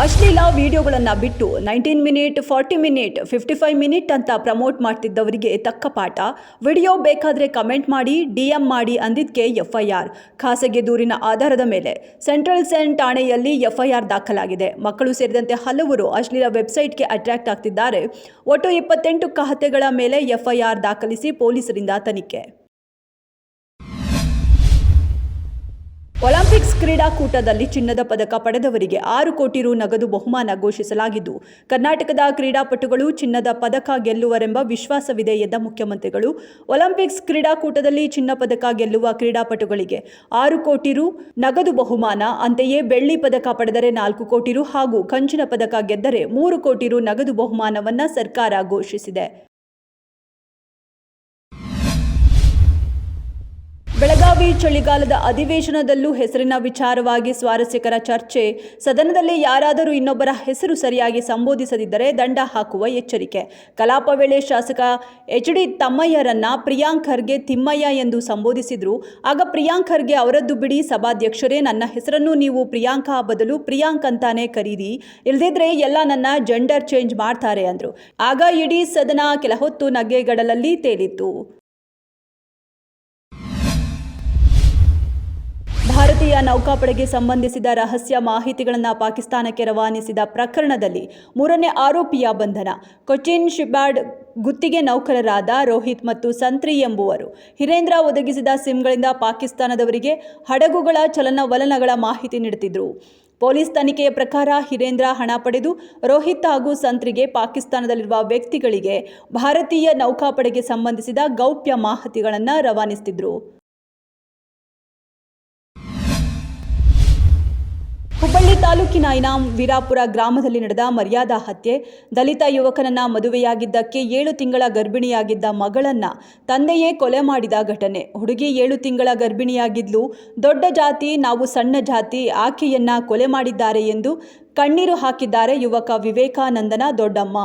ಅಶ್ಲೀಲ ವಿಡಿಯೋಗಳನ್ನು ಬಿಟ್ಟು 19 ಮಿನಿಟ್ 40 ಮಿನಿಟ್ 55 ಮಿನಿಟ್ ಅಂತ ಪ್ರಮೋಟ್ ಮಾಡ್ತಿದ್ದವರಿಗೆ ತಕ್ಕ ಪಾಠ. ವಿಡಿಯೋ ಬೇಕಾದರೆ ಕಮೆಂಟ್ ಮಾಡಿ, DM ಮಾಡಿ ಅಂದಿದ್ದಕ್ಕೆ FIR. ಖಾಸಗಿ ದೂರಿನ ಆಧಾರದ ಮೇಲೆ ಸೆಂಟ್ರಲ್ ಠಾಣೆಯಲ್ಲಿ FIR ದಾಖಲಾಗಿದೆ. ಮಕ್ಕಳು ಸೇರಿದಂತೆ ಹಲವರು ಅಶ್ಲೀಲ ವೆಬ್ಸೈಟ್ಗೆ ಅಟ್ರಾಕ್ಟ್ ಆಗ್ತಿದ್ದಾರೆ. ಒಟ್ಟು 28 ಖಾತೆಗಳ ಮೇಲೆ FIR ದಾಖಲಿಸಿ ಪೊಲೀಸರಿಂದ ತನಿಖೆ. ಒಲಿಂಪಿಕ್ಸ್ ಕ್ರೀಡಾಕೂಟದಲ್ಲಿ ಚಿನ್ನದ ಪದಕ ಪಡೆದವರಿಗೆ 6 ಕೋಟಿ ರು ನಗದು ಬಹುಮಾನ ಘೋಷಿಸಲಾಗಿದ್ದು, ಕರ್ನಾಟಕದ ಕ್ರೀಡಾಪಟುಗಳು ಚಿನ್ನದ ಪದಕ ಗೆಲ್ಲುವರೆಂಬ ವಿಶ್ವಾಸವಿದೆ ಎಂದ ಮುಖ್ಯಮಂತ್ರಿಗಳು, ಒಲಿಂಪಿಕ್ಸ್ ಕ್ರೀಡಾಕೂಟದಲ್ಲಿ ಚಿನ್ನ ಪದಕ ಗೆಲ್ಲುವ ಕ್ರೀಡಾಪಟುಗಳಿಗೆ 6 ಕೋಟಿ ರು ನಗದು ಬಹುಮಾನ, ಅಂತೆಯೇ ಬೆಳ್ಳಿ ಪದಕ ಪಡೆದರೆ 4 ಕೋಟಿ ರು ಹಾಗೂ ಕಂಚಿನ ಪದಕ ಗೆದ್ದರೆ 3 ಕೋಟಿ ರು ನಗದು ಬಹುಮಾನವನ್ನು ಸರ್ಕಾರ ಘೋಷಿಸಿದೆ. ಬೆಳಗಾವಿ ಚಳಿಗಾಲದ ಅಧಿವೇಶನದಲ್ಲೂ ಹೆಸರಿನ ವಿಚಾರವಾಗಿ ಸ್ವಾರಸ್ಯಕರ ಚರ್ಚೆ. ಸದನದಲ್ಲಿ ಯಾರಾದರೂ ಇನ್ನೊಬ್ಬರ ಹೆಸರು ಸರಿಯಾಗಿ ಸಂಬೋಧಿಸದಿದ್ದರೆ ದಂಡ ಹಾಕುವ ಎಚ್ಚರಿಕೆ. ಕಲಾಪ ವೇಳೆ ಶಾಸಕ HD ತಮ್ಮಯ್ಯರನ್ನ ಪ್ರಿಯಾಂಕ್ ಖರ್ಗೆ ತಿಮ್ಮಯ್ಯ ಎಂದು ಸಂಬೋಧಿಸಿದ್ರು. ಆಗ ಪ್ರಿಯಾಂಕ್ ಖರ್ಗೆ ಅವರದ್ದು ಬಿಡಿ ಸಭಾಧ್ಯಕ್ಷರೇ, ನನ್ನ ಹೆಸರನ್ನು ನೀವು ಪ್ರಿಯಾಂಕಾ ಬದಲು ಪ್ರಿಯಾಂಕ್ ಅಂತಾನೆ ಕರೀರಿ, ಇಲ್ದಿದ್ರೆ ಎಲ್ಲ ನನ್ನ ಜೆಂಡರ್ ಚೇಂಜ್ ಮಾಡ್ತಾರೆ ಅಂದ್ರು. ಆಗ ಇಡೀ ಸದನ ಕೆಲಹೊತ್ತು ನಗೆಗಡಲಲ್ಲಿ ತೇಲಿತ್ತು. ಭಾರತೀಯ ನೌಕಾಪಡೆಗೆ ಸಂಬಂಧಿಸಿದ ರಹಸ್ಯ ಮಾಹಿತಿಗಳನ್ನು ಪಾಕಿಸ್ತಾನಕ್ಕೆ ರವಾನಿಸಿದ ಪ್ರಕರಣದಲ್ಲಿ 3ನೇ ಆರೋಪಿಯ ಬಂಧನ. ಕೊಚ್ಚಿನ್ ಶಿಪ್ಯಾರ್ಡ್ ಗುತ್ತಿಗೆ ನೌಕರರಾದ ರೋಹಿತ್ ಮತ್ತು ಸಂತ್ರಿ ಎಂಬುವರು ಹಿರೇಂದ್ರ ಒದಗಿಸಿದ ಸಿಮ್ಗಳಿಂದ ಪಾಕಿಸ್ತಾನದವರಿಗೆ ಹಡಗುಗಳ ಚಲನವಲನಗಳ ಮಾಹಿತಿ ನೀಡುತ್ತಿದ್ದರು. ಪೊಲೀಸ್ ತನಿಖೆಯ ಪ್ರಕಾರ ಹಿರೇಂದ್ರ ಹಣ ಪಡೆದು ರೋಹಿತ್ ಹಾಗೂ ಸಂತ್ರಿಗೆ ಪಾಕಿಸ್ತಾನದಲ್ಲಿರುವ ವ್ಯಕ್ತಿಗಳಿಗೆ ಭಾರತೀಯ ನೌಕಾಪಡೆಗೆ ಸಂಬಂಧಿಸಿದ ಗೌಪ್ಯ ಮಾಹಿತಿಗಳನ್ನು ರವಾನಿಸುತ್ತಿದ್ದರು. ಹುಬ್ಬಳ್ಳಿ ತಾಲೂಕಿನ ಇನಾಂ ವೀರಾಪುರ ಗ್ರಾಮದಲ್ಲಿ ನಡೆದ ಮರ್ಯಾದಾ ಹತ್ಯೆ. ದಲಿತ ಯುವಕನನ್ನ ಮದುವೆಯಾಗಿದ್ದಕ್ಕೆ 7 ತಿಂಗಳ ಗರ್ಭಿಣಿಯಾಗಿದ್ದ ಮಗಳನ್ನ ತಂದೆಯೇ ಕೊಲೆ ಮಾಡಿದ ಘಟನೆ. ಹುಡುಗಿ 7 ತಿಂಗಳ ಗರ್ಭಿಣಿಯಾಗಿದ್ಲು. ದೊಡ್ಡ ಜಾತಿ, ನಾವು ಸಣ್ಣ ಜಾತಿ, ಆಕೆಯನ್ನ ಕೊಲೆ ಮಾಡಿದ್ದಾರೆ ಎಂದು ಕಣ್ಣೀರು ಹಾಕಿದ್ದಾರೆ ಯುವಕ ವಿವೇಕಾನಂದನ ದೊಡ್ಡಮ್ಮ.